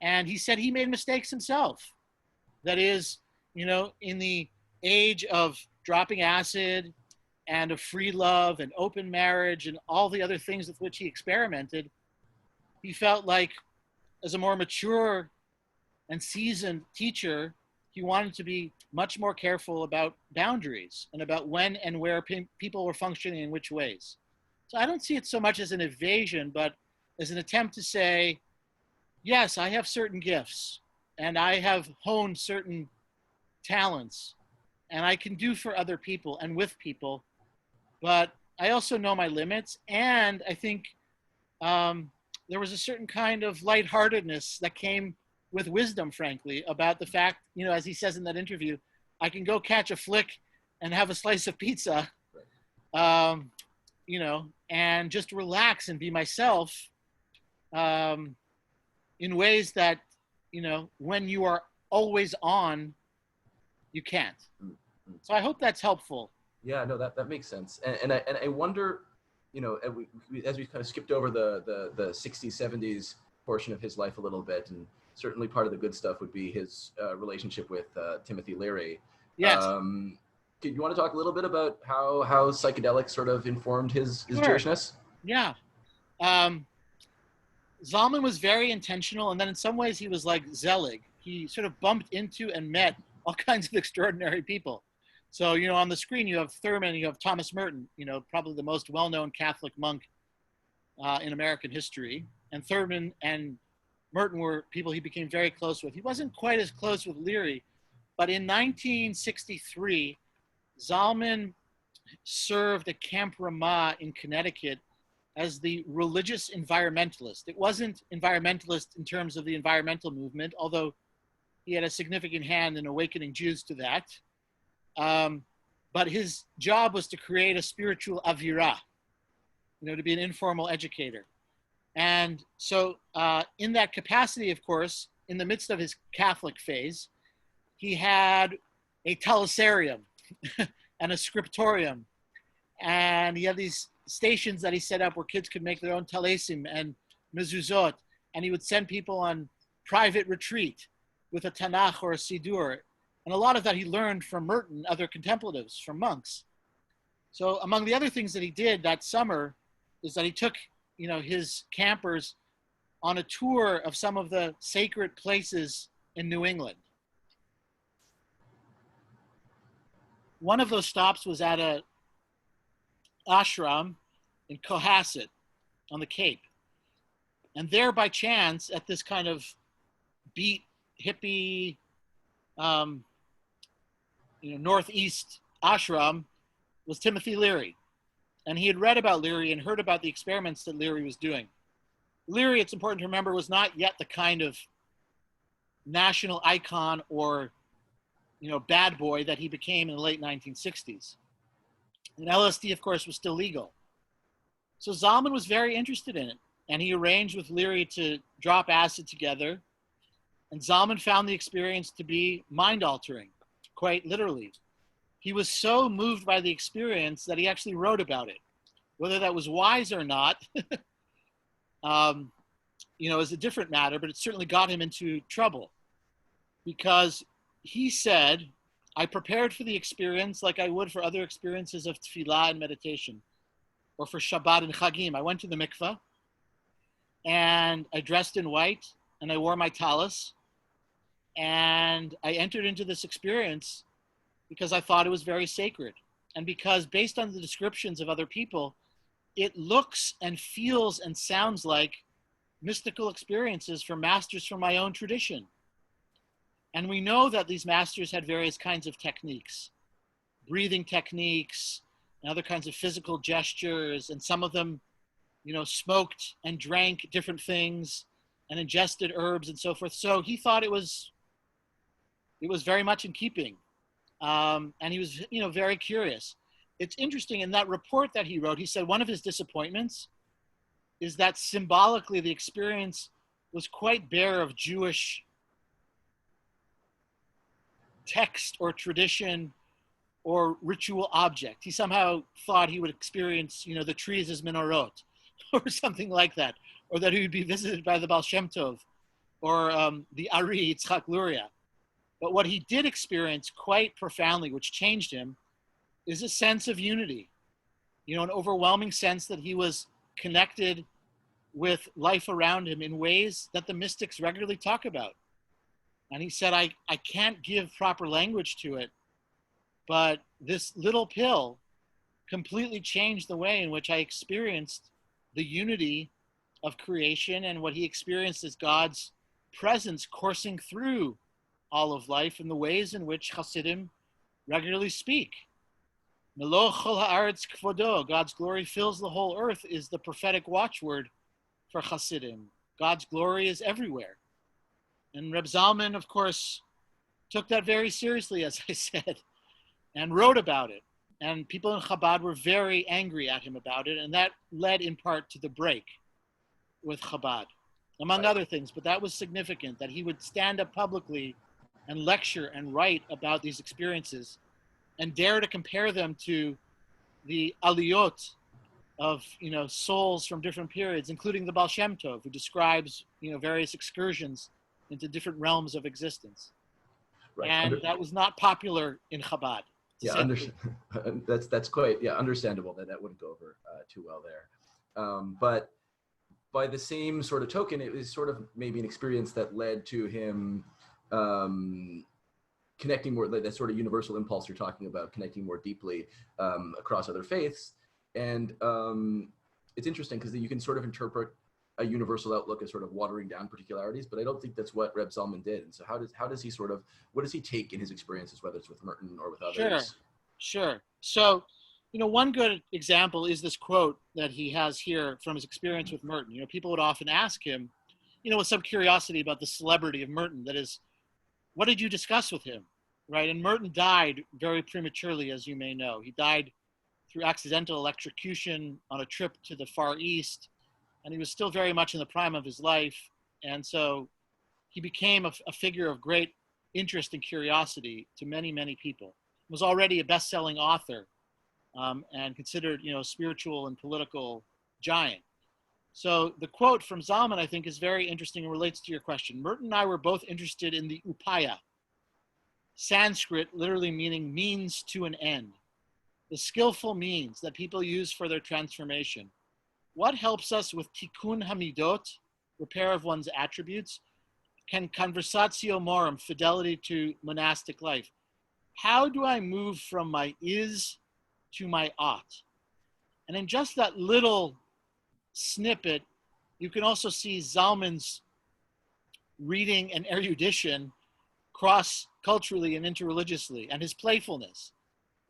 And he said he made mistakes himself. That is, in the age of dropping acid and of free love and open marriage and all the other things with which he experimented, he felt like as a more mature and seasoned teacher, he wanted to be much more careful about boundaries and about when and where people were functioning in which ways. So I don't see it so much as an evasion, but as an attempt to say, yes, I have certain gifts and I have honed certain talents and I can do for other people and with people, but I also know my limits. And I think there was a certain kind of lightheartedness that came with wisdom, frankly, about the fact, as he says in that interview, I can go catch a flick and have a slice of pizza, and just relax and be myself in ways that, when you are always on, you can't. So I hope that's helpful. Yeah, no, that makes sense. And I wonder, as we kind of skipped over the 60s, 70s portion of his life a little bit, and certainly part of the good stuff would be his relationship with Timothy Leary. Yes. Do you want to talk a little bit about how psychedelics sort of informed his Sure. Jewishness? Yeah. Zalman was very intentional, and then in some ways he was like Zelig. He sort of bumped into and met all kinds of extraordinary people. So, on the screen you have Thurman, you have Thomas Merton, probably the most well-known Catholic monk in American history. And Thurman and Merton were people he became very close with. He wasn't quite as close with Leary, but in 1963, Zalman served at Camp Ramah in Connecticut as the religious environmentalist. It wasn't environmentalist in terms of the environmental movement, although he had a significant hand in awakening Jews to that. But his job was to create a spiritual avira, to be an informal educator. And so in that capacity, of course, in the midst of his Catholic phase, he had a talisarium and a scriptorium. And he had these stations that he set up where kids could make their own talesim and mezuzot. And he would send people on private retreat with a Tanakh or a Sidur. And a lot of that he learned from Merton, other contemplatives, from monks. So among the other things that he did that summer is that he took, his campers on a tour of some of the sacred places in New England. One of those stops was at a ashram in Cohasset on the Cape. And there by chance at this kind of beat hippie, Northeast ashram was Timothy Leary. And he had read about Leary and heard about the experiments that Leary was doing. Leary, it's important to remember, was not yet the kind of national icon or, bad boy that he became in the late 1960s. And LSD, of course, was still legal. So Zalman was very interested in it. And he arranged with Leary to drop acid together. And Zalman found the experience to be mind-altering, quite literally. He was so moved by the experience that he actually wrote about it. Whether that was wise or not, is a different matter, but it certainly got him into trouble. Because he said, I prepared for the experience like I would for other experiences of tefillah and meditation, or for Shabbat and Chagim. I went to the mikveh, and I dressed in white, and I wore my talis, and I entered into this experience because I thought it was very sacred. And because based on the descriptions of other people, it looks and feels and sounds like mystical experiences from masters from my own tradition. And we know that these masters had various kinds of techniques, breathing techniques, and other kinds of physical gestures. And some of them, smoked and drank different things and ingested herbs and so forth. So he thought it was very much in keeping. And he was, very curious. It's interesting, in that report that he wrote, he said one of his disappointments is that symbolically the experience was quite bare of Jewish text or tradition or ritual object. He somehow thought he would experience, the trees as menorot or something like that, or that he would be visited by the Baal Shem Tov or the Ari Yitzchak Luria. But what he did experience quite profoundly, which changed him, is a sense of unity, an overwhelming sense that he was connected with life around him in ways that the mystics regularly talk about. And he said, I can't give proper language to it, but this little pill completely changed the way in which I experienced the unity of creation and what he experienced as God's presence coursing through all of life in the ways in which Hasidim regularly speak. Melo chol haaretz kvodo, God's glory fills the whole earth, is the prophetic watchword for Hasidim. God's glory is everywhere. And Rav Zalman, of course, took that very seriously, as I said, and wrote about it. And people in Chabad were very angry at him about it, and that led in part to the break with Chabad, among other things. But that was significant, that he would stand up publicly and lecture and write about these experiences and dare to compare them to the aliyot of souls from different periods, including the Baal Shem Tov, who describes various excursions into different realms of existence. Right. And that was not popular in Chabad. Yeah, that's quite understandable that wouldn't go over too well there. But by the same sort of token, it was sort of maybe an experience that led to him connecting more, that sort of universal impulse you're talking about, connecting more deeply across other faiths. And it's interesting because you can sort of interpret a universal outlook as sort of watering down particularities, but I don't think that's what Reb Zalman did. And so how does he sort of, what does he take in his experiences, whether it's with Merton or with others? Sure. So, one good example is this quote that he has here from his experience with Merton. People would often ask him, with some curiosity about the celebrity of Merton. That is, what did you discuss with him, right? And Merton died very prematurely, as you may know. He died through accidental electrocution on a trip to the Far East, and he was still very much in the prime of his life. And so he became a figure of great interest and curiosity to many, many people. He was already a best-selling author and considered, a spiritual and political giant. So the quote from Zalman, I think, is very interesting and relates to your question. Merton and I were both interested in the upaya, Sanskrit literally meaning means to an end, the skillful means that people use for their transformation. What helps us with tikkun hamidot, repair of one's attributes, can conversatio morum, fidelity to monastic life. How do I move from my is to my ought? And in just that little snippet, you can also see Zalman's reading and erudition cross-culturally and interreligiously, and his playfulness,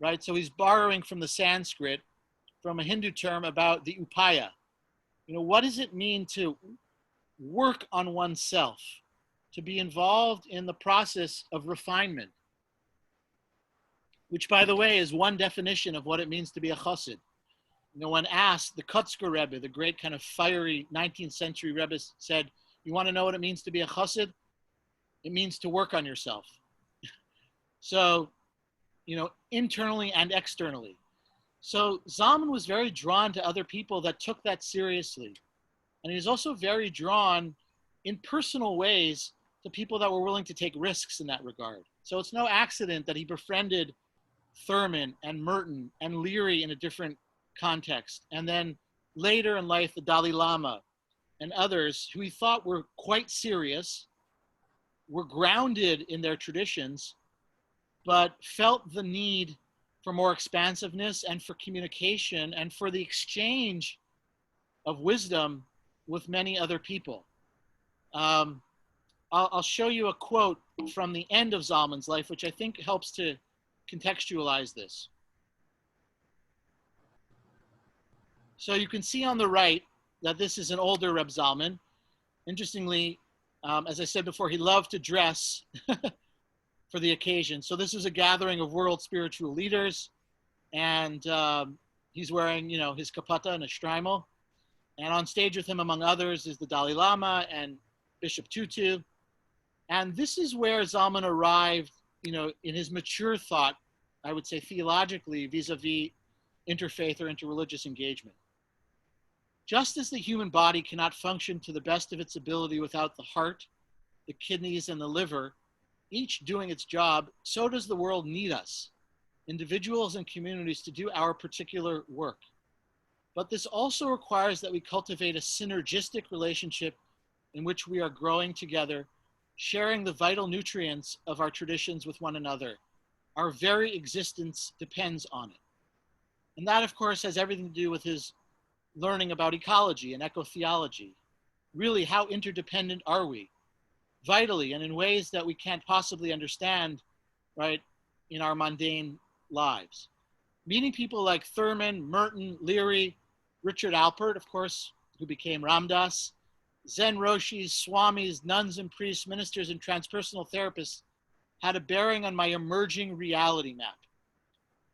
right? So he's borrowing from the Sanskrit, from a Hindu term about the upaya. What does it mean to work on oneself, to be involved in the process of refinement, which, by the way, is one definition of what it means to be a chassid. When asked, the Kotzker Rebbe, the great kind of fiery 19th century Rebbe, said, you want to know what it means to be a chassid? It means to work on yourself. So, internally and externally. So Zalman was very drawn to other people that took that seriously. And he was also very drawn in personal ways to people that were willing to take risks in that regard. So it's no accident that he befriended Thurman and Merton and Leary in a different context. And then later in life, the Dalai Lama and others who he thought were quite serious, were grounded in their traditions, but felt the need for more expansiveness and for communication and for the exchange of wisdom with many other people. I'll show you a quote from the end of Zalman's life, which I think helps to contextualize this. So you can see on the right that this is an older Reb Zalman. Interestingly, as I said before, he loved to dress for the occasion. So this is a gathering of world spiritual leaders, and he's wearing, his kapata and a shtreimel. And on stage with him, among others, is the Dalai Lama and Bishop Tutu. And this is where Zalman arrived in his mature thought, I would say theologically, vis-a-vis interfaith or interreligious engagement. Just as the human body cannot function to the best of its ability without the heart, the kidneys, and the liver, each doing its job, so does the world need us, individuals and communities, to do our particular work. But this also requires that we cultivate a synergistic relationship in which we are growing together, sharing the vital nutrients of our traditions with one another. Our very existence depends on it. And that, of course, has everything to do with his learning about ecology and ecotheology. Really, how interdependent are we? Vitally, and in ways that we can't possibly understand, right, in our mundane lives. Meeting people like Thurman, Merton, Leary, Richard Alpert, of course, who became Ramdas, Zen Roshis, Swamis, nuns and priests, ministers, and transpersonal therapists had a bearing on my emerging reality map.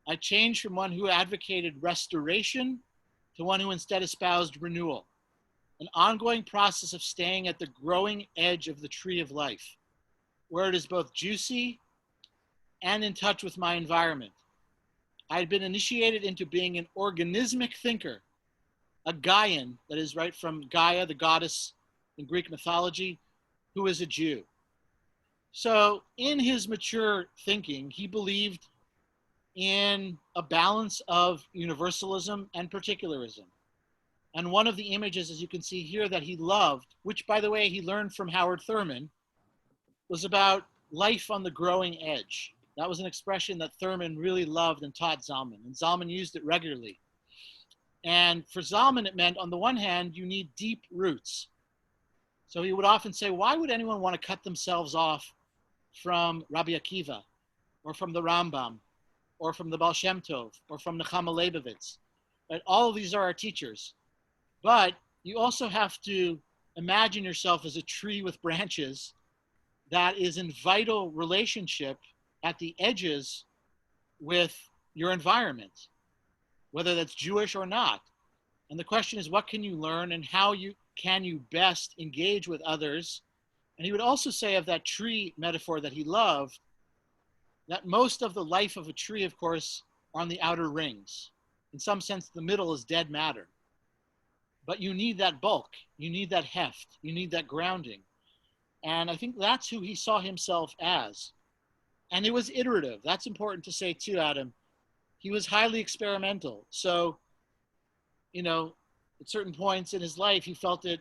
I changed from one who advocated restoration to one who instead espoused renewal, an ongoing process of staying at the growing edge of the tree of life, where it is both juicy and in touch with my environment. I had been initiated into being an organismic thinker, a Gaian, that is right from Gaia, the goddess in Greek mythology, who is a Jew. So in his mature thinking, he believed in a balance of universalism and particularism. And one of the images, as you can see here, that he loved, which, by the way, he learned from Howard Thurman, was about life on the growing edge. That was an expression that Thurman really loved and taught Zalman, and Zalman used it regularly. And for Zalman, it meant, on the one hand, you need deep roots. So he would often say, why would anyone want to cut themselves off from Rabbi Akiva, or from the Rambam, or from the Baal Shem Tov, or from Nechama Leibovitz? Right? All of these are our teachers. But you also have to imagine yourself as a tree with branches that is in vital relationship at the edges with your environment, whether that's Jewish or not. And the question is, what can you learn and how can you best engage with others? And he would also say of that tree metaphor that he loved, that most of the life of a tree, of course, are on the outer rings. In some sense, the middle is dead matter. But you need that bulk, you need that heft, you need that grounding. And I think that's who he saw himself as. And it was iterative. That's important to say too, Adam. He was highly experimental. So, at certain points in his life, he felt it,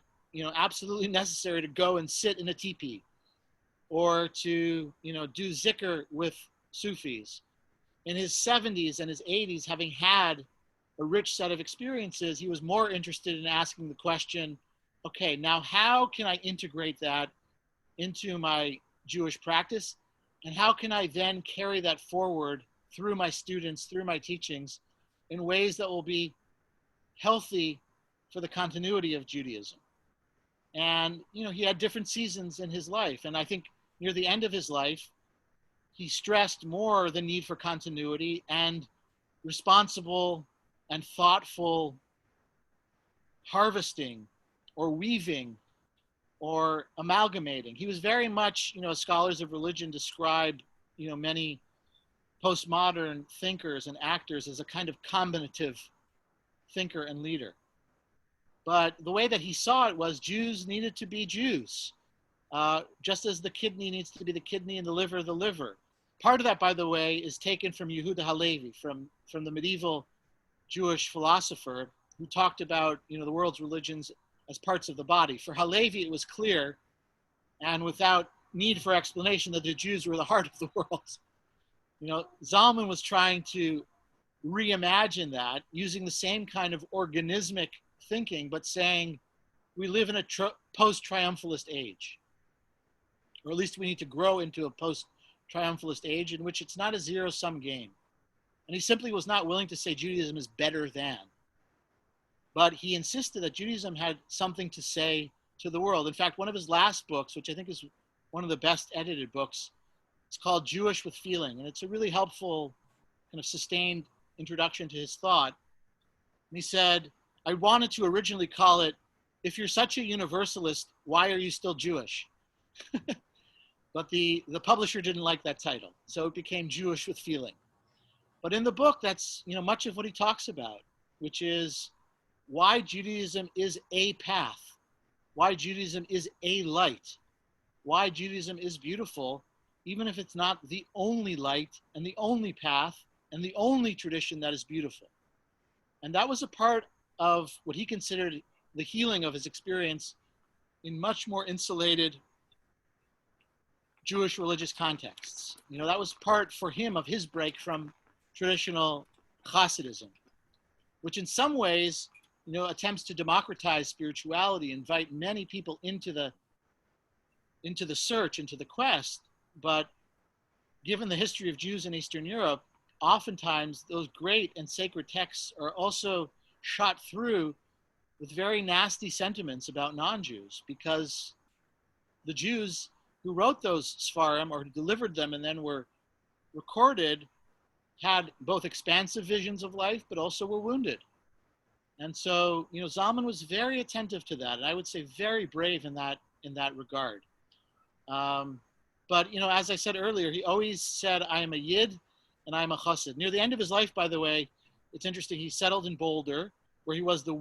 absolutely necessary to go and sit in a teepee or to, do zikr with Sufis. In his 70s and his 80s, having had a rich set of experiences, he was more interested in asking the question, okay, now how can I integrate that into my Jewish practice? And how can I then carry that forward through my students, through my teachings, in ways that will be healthy for the continuity of Judaism? And, he had different seasons in his life. And I think near the end of his life, he stressed more the need for continuity and responsible and thoughtful harvesting or weaving or amalgamating. He was very much, as scholars of religion describe, many postmodern thinkers and actors as a kind of combinative thinker and leader. But the way that he saw it was Jews needed to be Jews, just as the kidney needs to be the kidney and the liver the liver. Part of that, by the way, is taken from Yehuda Halevi, from the medieval Jewish philosopher who talked about, the world's religions as parts of the body. For Halevi, it was clear, and without need for explanation, that the Jews were the heart of the world. Zalman was trying to reimagine that using the same kind of organismic thinking, but saying we live in a post-triumphalist age, or at least we need to grow into a post-triumphalist age in which it's not a zero-sum game. And he simply was not willing to say Judaism is better than. But he insisted that Judaism had something to say to the world. In fact, one of his last books, which I think is one of the best edited books, it's called Jewish with Feeling. And it's a really helpful kind of sustained introduction to his thought. And he said, I wanted to originally call it, if you're such a universalist, why are you still Jewish? but the publisher didn't like that title, so it became Jewish with Feeling. But in the book, that's much of what he talks about, which is why Judaism is a path, why Judaism is a light, why Judaism is beautiful, even if it's not the only light and the only path and the only tradition that is beautiful. And that was a part of what he considered the healing of his experience in much more insulated Jewish religious contexts. That was part for him of his break from traditional Hasidism, which in some ways, attempts to democratize spirituality, invite many people into the search, into the quest. But given the history of Jews in Eastern Europe, oftentimes those great and sacred texts are also shot through with very nasty sentiments about non-Jews, because the Jews who wrote those Sfarim or who delivered them and then were recorded had both expansive visions of life, but also were wounded. And so, Zalman was very attentive to that, and I would say very brave in that regard. But, as I said earlier, he always said, I am a Yid and I am a Chassid. Near the end of his life, by the way, it's interesting, he settled in Boulder, where he was the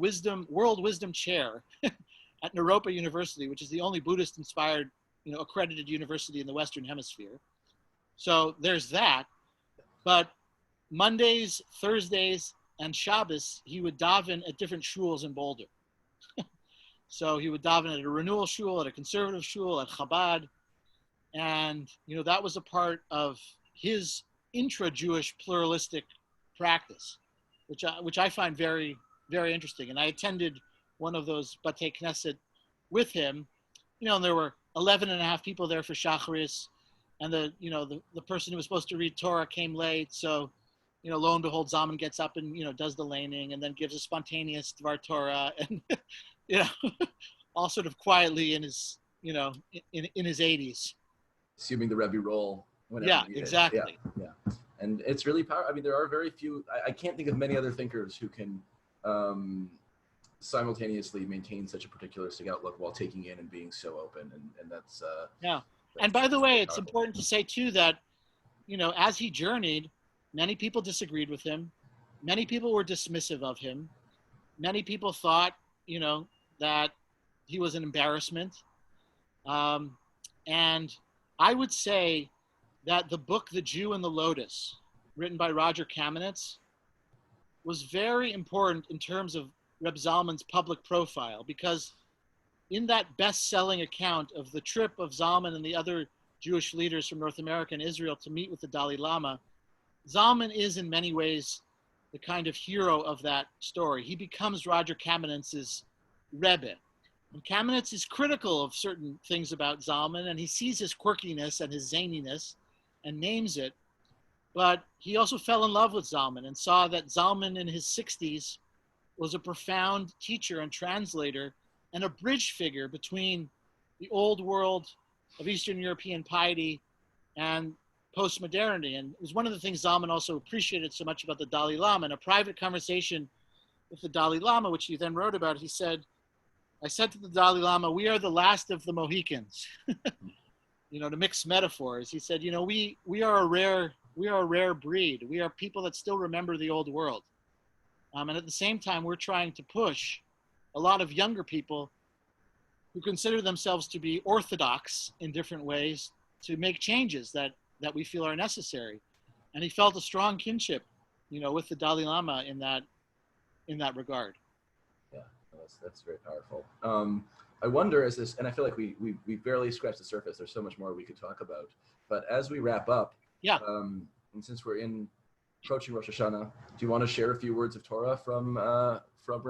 World Wisdom Chair at Naropa University, which is the only Buddhist-inspired, accredited university in the Western Hemisphere. So there's that. But Mondays, Thursdays, and Shabbos, he would daven at different shuls in Boulder. So he would daven at a Renewal shul, at a conservative shul, at Chabad. And, that was a part of his intra-Jewish pluralistic practice, which I find very, very interesting. And I attended one of those Batei Knesset with him, and there were 11 and a half people there for Shacharis. And the person who was supposed to read Torah came late. So, lo and behold, Zalman gets up and, does the laning and then gives a spontaneous Dvar Torah and, all sort of quietly in his, in his 80s. Assuming the Rebbe role. Yeah, exactly. Yeah. And it's really powerful. I mean, there are very few, I can't think of many other thinkers who can simultaneously maintain such a particularistic outlook while taking in and being so open. And that's... yeah. And by the way, it's important to say too that, as he journeyed, many people disagreed with him. Many people were dismissive of him. Many people thought, that he was an embarrassment. And I would say that the book, The Jew and the Lotus, written by Roger Kamenetz, was very important in terms of Reb Zalman's public profile, because in that best-selling account of the trip of Zalman and the other Jewish leaders from North America and Israel to meet with the Dalai Lama, Zalman is in many ways the kind of hero of that story. He becomes Roger Kamenetz's Rebbe. And Kamenetz is critical of certain things about Zalman, and he sees his quirkiness and his zaniness and names it. But he also fell in love with Zalman and saw that Zalman in his 60s was a profound teacher and translator and a bridge figure between the old world of Eastern European piety and postmodernity. And it was one of the things Zalman also appreciated so much about the Dalai Lama. In a private conversation with the Dalai Lama, which he then wrote about, he said, I said to the Dalai Lama, we are the last of the Mohicans. To mix metaphors, he said, we are a rare breed. We are people that still remember the old world. And at the same time, we're trying to push a lot of younger people who consider themselves to be orthodox in different ways to make changes that we feel are necessary. And he felt a strong kinship, with the Dalai Lama in that regard. Yeah, that's very powerful. I wonder and I feel like we barely scratched the surface. There's so much more we could talk about. But as we wrap up, yeah. And since we're approaching Rosh Hashanah, do you want to share a few words of Torah from Reb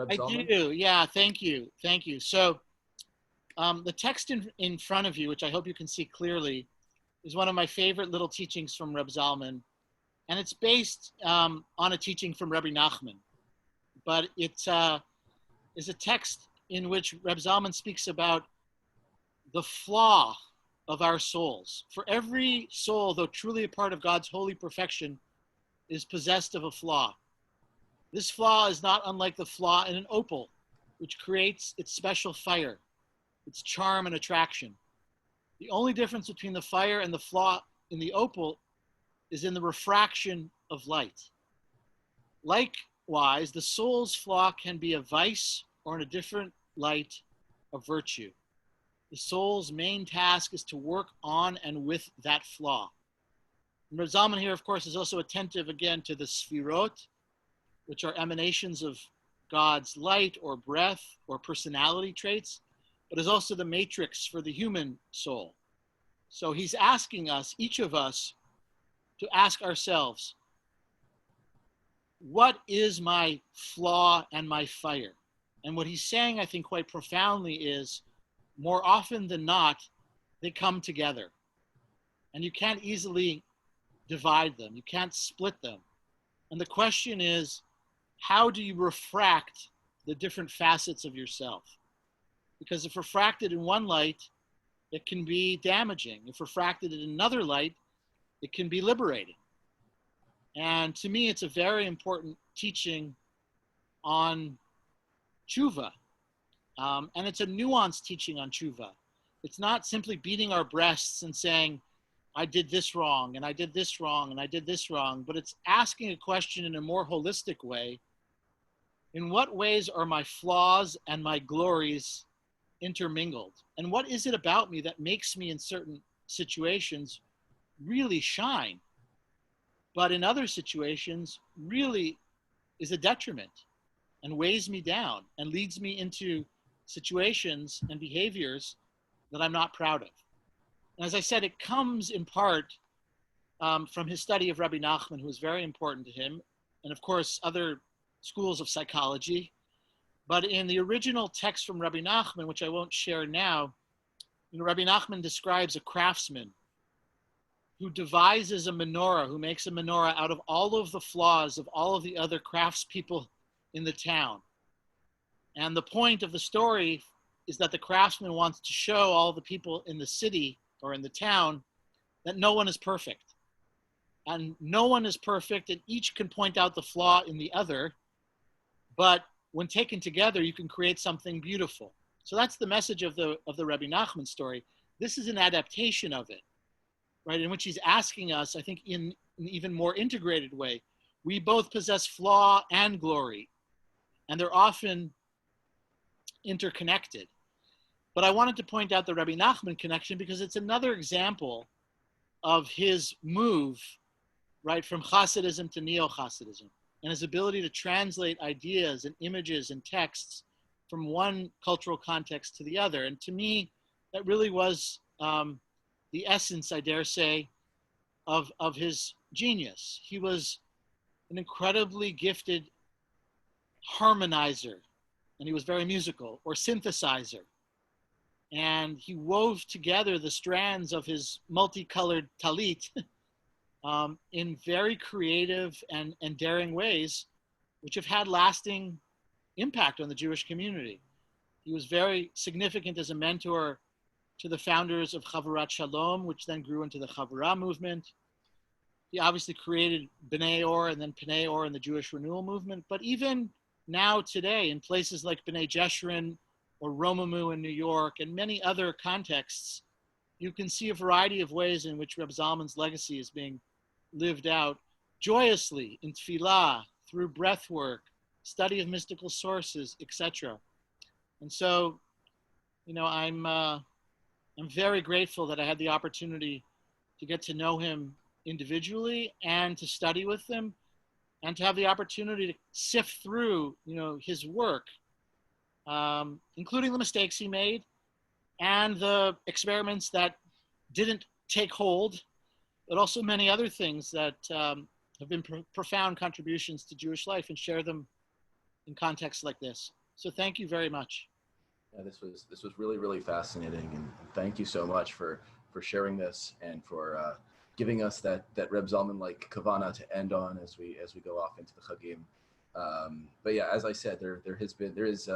Zalman? I do. Yeah. Thank you. So, the text in front of you, which I hope you can see clearly, is one of my favorite little teachings from Reb Zalman, and it's based on a teaching from Rabbi Nachman, but it is a text in which Reb Zalman speaks about the flaw of our souls. For every soul, though truly a part of God's holy perfection, is possessed of a flaw. This flaw is not unlike the flaw in an opal, which creates its special fire, its charm and attraction. The only difference between the fire and the flaw in the opal is in the refraction of light. Likewise, the soul's flaw can be a vice or in a different light, a virtue. The soul's main task is to work on and with that flaw. And Rav Zalman here, of course, is also attentive again to the sfirot, which are emanations of God's light or breath or personality traits, but is also the matrix for the human soul. So he's asking us, each of us, to ask ourselves, what is my flaw and my fire? And what he's saying, I think, quite profoundly is, more often than not, they come together. And you can't easily divide them. You can't split them. And the question is, how do you refract the different facets of yourself? Because if refracted in one light, it can be damaging. If refracted in another light, it can be liberating. And to me, it's a very important teaching on tshuva. And it's a nuanced teaching on tshuva. It's not simply beating our breasts and saying, I did this wrong, and I did this wrong, and I did this wrong, but it's asking a question in a more holistic way. In what ways are my flaws and my glories intermingled? And what is it about me that makes me in certain situations really shine, but in other situations really is a detriment and weighs me down and leads me into situations and behaviors that I'm not proud of? And as I said, it comes in part from his study of Rabbi Nachman, who was very important to him, and of course other schools of psychology. But in the original text from Rabbi Nachman, which I won't share now, Rabbi Nachman describes a craftsman who devises a menorah, who makes a menorah out of all of the flaws of all of the other craftspeople in the town. And the point of the story is that the craftsman wants to show all the people in the city or in the town that no one is perfect. And no one is perfect, and each can point out the flaw in the other, but when taken together, you can create something beautiful. So that's the message of the Rabbi Nachman story. This is an adaptation of it, right? In which he's asking us, I think, in an even more integrated way. We both possess flaw and glory, and they're often interconnected. But I wanted to point out the Rabbi Nachman connection because it's another example of his move, right, from Hasidism to Neo-Hasidism, and his ability to translate ideas and images and texts from one cultural context to the other. And to me, that really was the essence, I dare say, of his genius. He was an incredibly gifted harmonizer, and he was very musical, or synthesizer. And he wove together the strands of his multicolored talit in very creative and daring ways, which have had lasting impact on the Jewish community. He was very significant as a mentor to the founders of Chavarat Shalom, which then grew into the Chavurah movement. He obviously created B'nai Or and then Pnei Or in the Jewish Renewal movement. But even now today, in places like B'nai Jeshurun or Romamu in New York and many other contexts, you can see a variety of ways in which Rav Zalman's legacy is being lived out joyously in tefillah, through breath work, study of mystical sources, etc. And so, I'm very grateful that I had the opportunity to get to know him individually and to study with him and to have the opportunity to sift through, his work, including the mistakes he made and the experiments that didn't take hold, but also many other things that have been profound contributions to Jewish life, and share them in contexts like this. So thank you very much. Yeah, this was really, really fascinating, and thank you so much for sharing this and for giving us that Reb Zalman like kavana to end on as we go off into the Chagim. But yeah, as I said, there is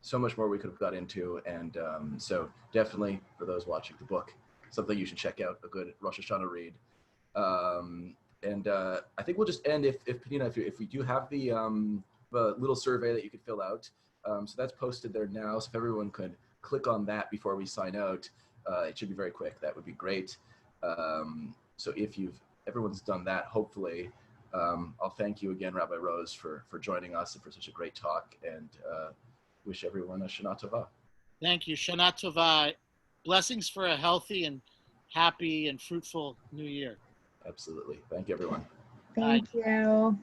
so much more we could have got into, and so definitely for those watching the book, something you should check out, a good Rosh Hashanah read. And I think we'll just end if Penina, if we do have the little survey that you could fill out. So that's posted there now. So if everyone could click on that before we sign out, It should be very quick. That would be great. So if everyone's done that, hopefully, I'll thank you again, Rabbi Rose, for joining us and for such a great talk, and wish everyone a Shana Tova. Thank you. Shana Tova. Blessings for a healthy and happy and fruitful new year. Absolutely. Thank you, everyone. Thank you.